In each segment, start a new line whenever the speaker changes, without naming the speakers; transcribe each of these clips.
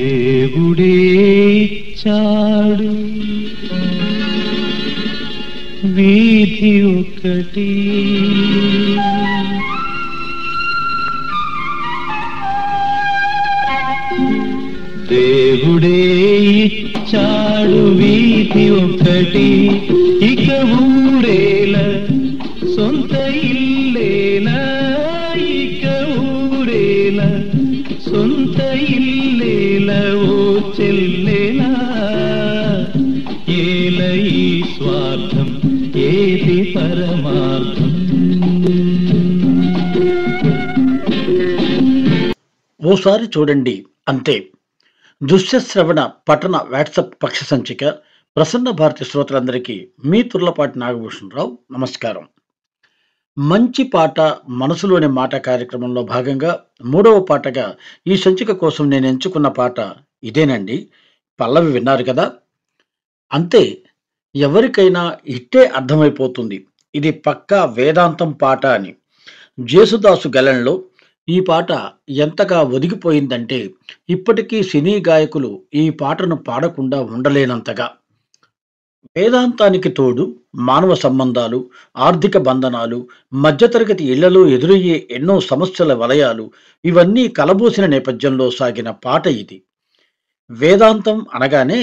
దేవుడే ఇచ్చాడు వీధి ఒకటి, దేవుడే ఇచ్చాడు వీధి ఒకటి, ఇక ఊరేల సొంత ఇల్లేనా, ఇక ఊరేల సొంత ఇల్లేల ఓ చెల్లేనా, ఏల ఈ స్వార్థం ఏది పరమార్థం.
ఓసారి చూడండి అంతే. దృశ్యశ్రవణ పఠన వాట్సాప్ పక్ష సంచిక ప్రసన్న భారతి శ్రోతలందరికీ మీ తుర్లపాటి నాగభూషణరావు నమస్కారం. మంచి పాట మనసులోని మాట కార్యక్రమంలో భాగంగా 3వ పాటగా ఈ సంచిక కోసం నేను ఎంచుకున్న పాట ఇదేనండి. పల్లవి విన్నారు కదా. అంతే, ఎవరికైనా ఇట్టే అర్థమైపోతుంది ఇది పక్కా వేదాంతం పాట అని. జేసుదాసు గలంలో ఈ పాట ఎంతగా ఒదిగిపోయిందంటే ఇప్పటికీ సినీ గాయకులు ఈ పాటను పాడకుండా ఉండలేనంతగా. వేదాంతానికి తోడు మానవ సంబంధాలు, ఆర్థిక బంధనాలు, మధ్యతరగతి ఇళ్లలో ఎదురయ్యే ఎన్నో సమస్యల వలయాలు ఇవన్నీ కలబోసిన నేపథ్యంలో సాగిన పాట ఇది. వేదాంతం అనగానే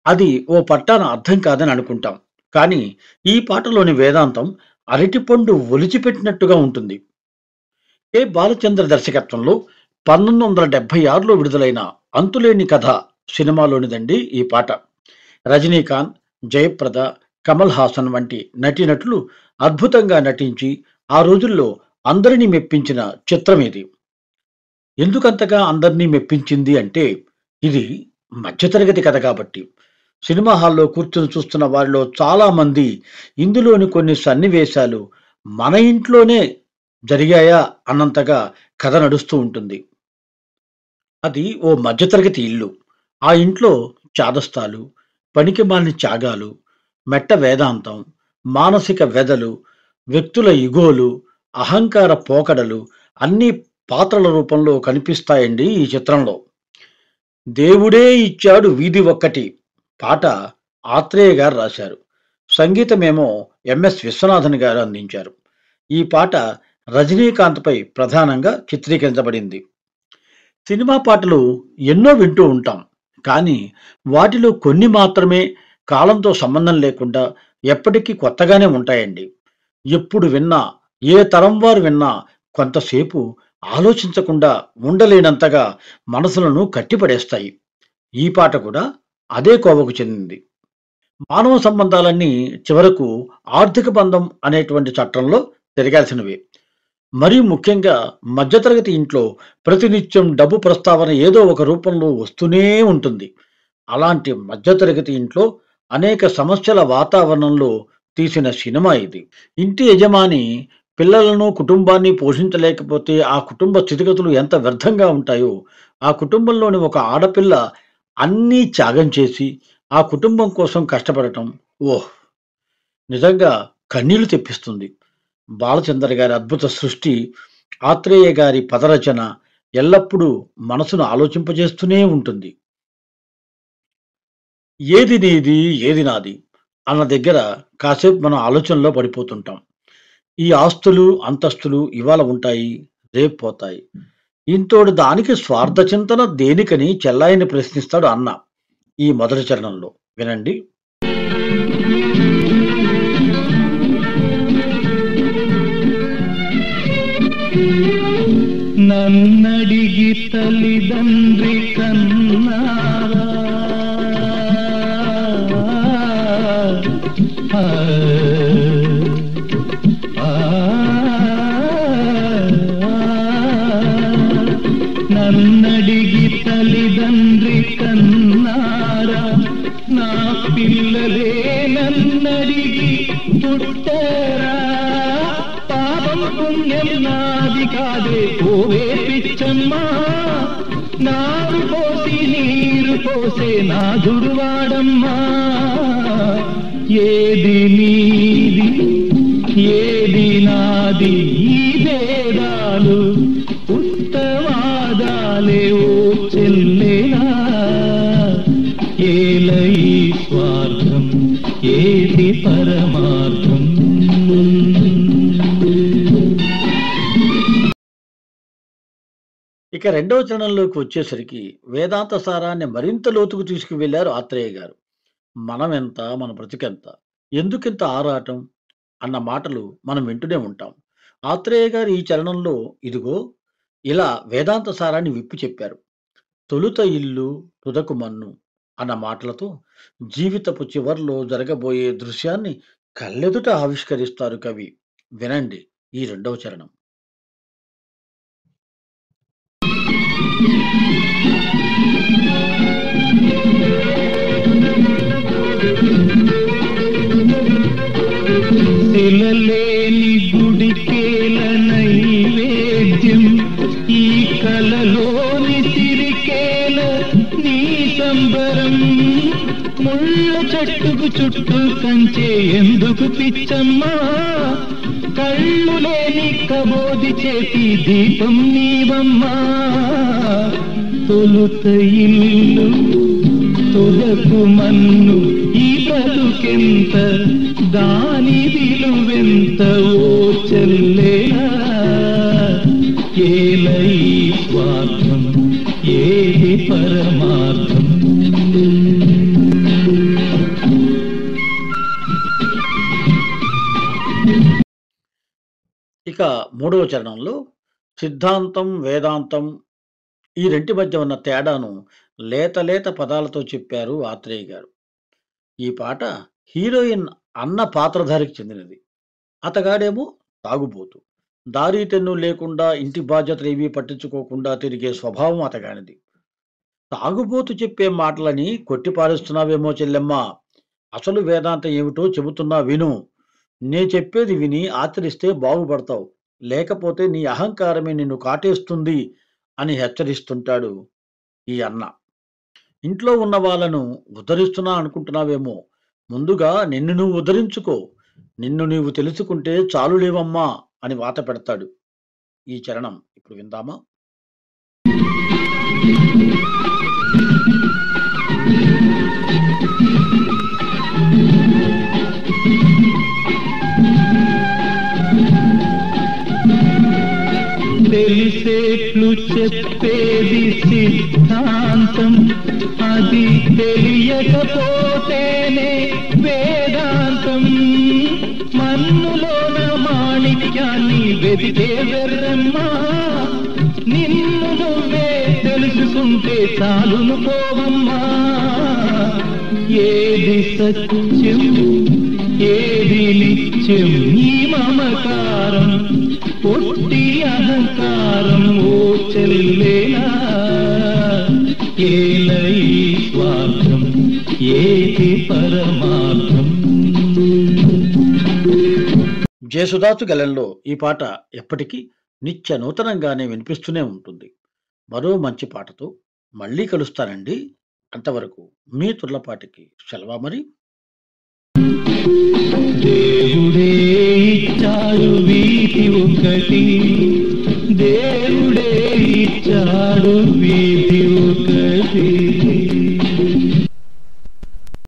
అది ఓ పట్టాన అర్థం కాదని అనుకుంటాం. కానీ ఈ పాటలోని వేదాంతం అరటిపండు ఒలిచిపెట్టినట్టుగా ఉంటుంది. కె బాలచంద్ర దర్శకత్వంలో 1976లో విడుదలైన అంతులేని కథ సినిమాలోనిదండి ఈ పాట. రజనీకాంత్, జయప్రద, కమల్ హాసన్ వంటి నటీనటులు అద్భుతంగా నటించి ఆ రోజుల్లో అందరినీ మెప్పించిన చిత్రం ఇది. ఎందుకంతగా అందరినీ మెప్పించింది అంటే ఇది మధ్యతరగతి కథ కాబట్టి. సినిమా హాల్లో కూర్చొని చూస్తున్న వారిలో చాలా మంది ఇందులోని కొన్ని సన్నివేశాలు మన ఇంట్లోనే జరిగాయా అన్నంతగా కథ నడుస్తూ ఉంటుంది. అది ఓ మధ్యతరగతి ఇల్లు. ఆ ఇంట్లో చాదస్తాలు, పనికిమాలిన త్యాగాలు, మెట్ట వేదాంతం, మానసిక వెదలు, వ్యక్తుల ఇగోలు, అహంకార పోకడలు అన్నీ పాత్రల రూపంలో కనిపిస్తాయండి ఈ చిత్రంలో. దేవుడే ఇచ్చాడు వీధి ఒక్కటి పాట ఆత్రేయ గారు రాశారు. సంగీతమేమో ఎంఎస్ విశ్వనాథన్ గారు అందించారు. ఈ పాట రజనీకాంత్పై ప్రధానంగా చిత్రీకరించబడింది. సినిమా పాటలు ఎన్నో వింటూ ఉంటాం, కానీ వాటిలో కొన్ని మాత్రమే కాలంతో సంబంధం లేకుండా ఎప్పటికీ కొత్తగానే ఉంటాయండి. ఎప్పుడు విన్నా, ఏ తరం వారు విన్నా కొంతసేపు ఆలోచించకుండా ఉండలేనంతగా మనసులను కట్టిపడేస్తాయి. ఈ పాట కూడా అదే కోవకు చెందింది. మానవ సంబంధాలన్నీ చివరకు ఆర్థిక బంధం అనేటువంటి చట్టంలో తిరగాల్సినవే. మరీ ముఖ్యంగా మధ్యతరగతి ఇంట్లో ప్రతినిత్యం డబ్బు ప్రస్తావన ఏదో ఒక రూపంలో వస్తూనే ఉంటుంది. అలాంటి మధ్యతరగతి ఇంట్లో అనేక సమస్యల వాతావరణంలో తీసిన సినిమా ఇది. ఇంటి యజమాని పిల్లలను, కుటుంబాన్ని పోషించలేకపోతే ఆ కుటుంబ స్థితిగతులు ఎంత వ్యర్థంగా ఉంటాయో, ఆ కుటుంబంలోని ఒక ఆడపిల్ల అన్నీ త్యాగం చేసి ఆ కుటుంబం కోసం కష్టపడటం నిజంగా కన్నీళ్లు తెప్పిస్తుంది. బాలచంద్ర గారి అద్భుత సృష్టి, ఆత్రేయ గారి పదరచన ఎల్లప్పుడూ మనసును ఆలోచింపజేస్తూనే ఉంటుంది. ఏది నీది ఏది నాది అన్న దగ్గర కాసేపు మనం ఆలోచనలో పడిపోతుంటాం. ఈ ఆస్తులు అంతస్తులు ఇవాళ ఉంటాయి, రేపు పోతాయి. ఇంతోడు దానికి స్వార్థ చింతన దేనికని చెల్లాయిని ప్రశ్నిస్తాడు అన్న ఈ మొదటి చరణంలో. వినండి.
నన్నడిగి తల్లిదండ్రి కన్నారా, నన్నడిగి తల్లిదండ్రి కన్నారా, నా పిల్లలే నన్నడిగి పుట్టరా, పాపం పుణ్యం నాది కాదే ఓవే పిచ్చమ్మా, నారు పోసి నీరు పోసే నాదుడు వాడమ్మా, ఏది నీది ఏది నాది ఈ భేదాలు ఉత్తవాదాలే ఓ చెల్లేనా. ఏలై స్వార్థం ఏది పరమార్థం.
ఇక రెండవ చరణంలోకి వచ్చేసరికి వేదాంత సారాన్ని మరింత లోతుకు తీసుకువెళ్లారు ఆత్రేయ గారు. మనమెంత, మన బ్రతికెంత, ఎందుకింత ఆరాటం అన్న మాటలు మనం వింటూనే ఉంటాం. ఆత్రేయ గారు ఈ చరణంలో ఇదిగో ఇలా వేదాంత సారాన్ని విప్పి చెప్పారు. తొలుత ఇల్లు తుదకు మన్ను అన్న మాటలతో జీవితపు చివర్లో జరగబోయే దృశ్యాన్ని కళ్ళెదుట ఆవిష్కరిస్తారు కవి. వినండి ఈ రెండవ చరణం.
శిలలేని గుడికేల నైవేద్యం, ఈ కలలోని సిరికేల నీ సంబరం. ముళ్ళ చెట్టుకు చుట్టూ కంచే ఎందుకు పిచ్చమ్మా, కళ్ళు లేని కబోది చేతి దీపం నీవమ్మా. తొలుత ఇల్లు తుదకు మన్ను, ఈ బ్రతుకెంత, దాని విలువెంత ఓ చెల్లేలా. ఏలై స్వార్థం ఏది పరమార్థం.
ఇక మూడవ చరణంలో సిద్ధాంతం వేదాంతం ఈ రెంటి మధ్య ఉన్న తేడాను లేత లేత పదాలతో చెప్పారు ఆత్రేయ గారు. ఈ పాట హీరోయిన్ అన్న పాత్రధారికి చెందినది. అతగాడేమో తాగుబోతు, దారి తెన్ను లేకుండా ఇంటి బాధ్యతలు ఏవీ పట్టించుకోకుండా తిరిగే స్వభావం అతగానిది. తాగుబోతు చెప్పే మాటలని కొట్టిపారేస్తున్నావేమో చెల్లెమ్మ, అసలు వేదాంతం ఏమిటో చెబుతున్నా విను. నే చెప్పేది విని ఆచరిస్తే బాగుపడతావు, లేకపోతే నీ అహంకారమే నిన్ను కాటేస్తుంది అని హెచ్చరిస్తుంటాడు ఈ అన్న. ఇంట్లో ఉన్న వాళ్ళను ఉద్ధరిస్తున్నా అనుకుంటున్నావేమో, ముందుగా నిన్ను నువ్వు ఉద్ధరించుకో, నిన్ను నీవు తెలుసుకుంటే చాలు లేవమ్మా అని వాత పెడతాడు. ఈ చరణం ఇప్పుడు విందామా?
తెలిసేట్లు చెప్పేది సిద్ధాంతం, అది తెలియకపోతేనే వేదాంతం. మన్నులోన మాణిక్యాన్ని వెతికే వెర్రమ్మా, నిన్ను నువ్వే తెలుసుకుంటే చాలును పోవమ్మా. ఏది సత్యం ఏది నిత్యం, ఈ మమకారం పొట్టి అహంకారం ఓ చెల్లేలా. ఏలై స్వార్థం ఏది పరమార్థం.
జయసుదాసు గలంలో ఈ పాట ఎప్పటికీ నిత్య నూతనంగానే వినిపిస్తూనే ఉంటుంది. మరో మంచి పాటతో మళ్ళీ కలుస్తానండి. అంతవరకు మీ తుర్లపాటికి సెలవా మరి.
దేవుడే ఇచ్చాడు వీధి ఒకటి, దేవుడే ఇచ్చాడు వీధి ఒకటి.